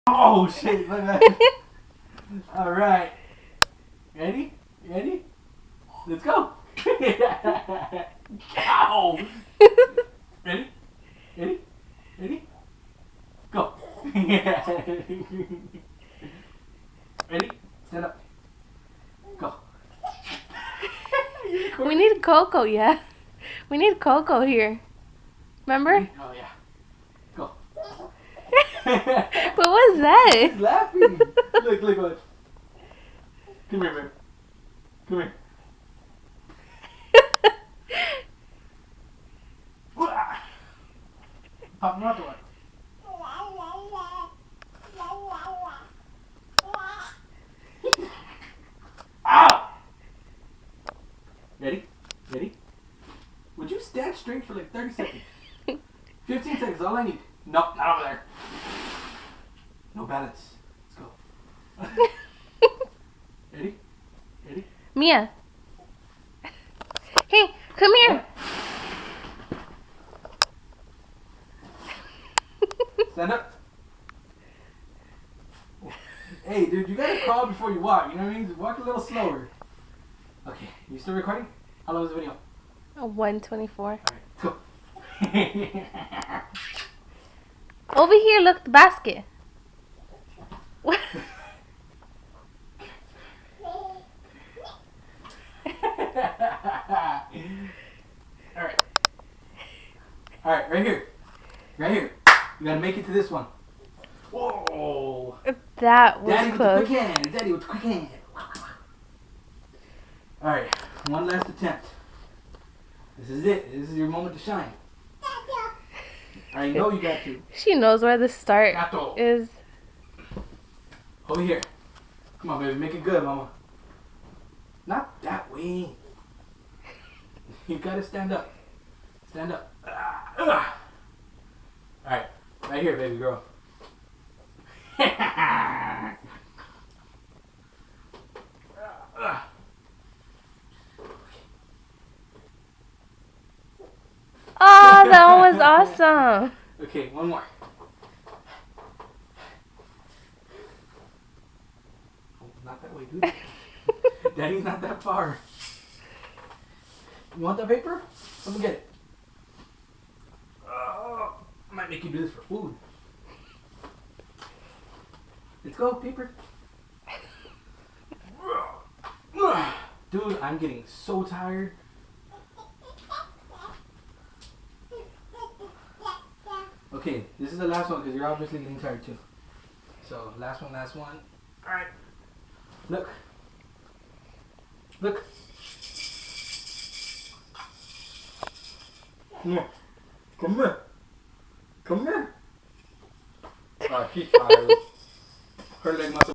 Oh shit, look at that. Alright. Ready? Ready? Let's go. Ow! Ready? Ready? Ready? Go. Ready? Stand up. Go. We need Coco, yeah. We need Coco here. Remember? Oh yeah. Go. What was that? He's laughing. Look, look, look. Come here, babe. Come here. Pop him out the way. Ow! Ready? Ready? Would you stand straight for like 30 seconds? 15 seconds, all I need. Nope, not over there. No balance. Let's go. Ready? Ready? Mia. Hey, come here. Stand up. Hey, dude, you gotta crawl before you walk. You know what I mean? Walk a little slower. Okay, you still recording? How long was the video? 124. Alright, go. Over here, look, the basket. What? Alright. Alright, right here. Right here. You gotta make it to this one. Whoa! That was Daddy close. with the quick hand. Daddy with the quick hand. Alright, one last attempt. This is it. This is your moment to shine. I know you got to. She knows where the start Gato. is. Over here. Come on, baby. Make it good, mama. Not that way. You gotta stand up. Stand up. Alright. Right here, baby girl. Oh, that one was awesome. Okay, one more. Oh, not that way, dude. Daddy's not that far. You want that paper? Let me get it. I might make you do this for food. Let's go, paper. Dude, I'm getting so tired. Okay, this is the last one because you're obviously getting tired too. So, last one, last one. Alright. Look. Look. Come here. Come here. Come here. She's tired. Her leg must have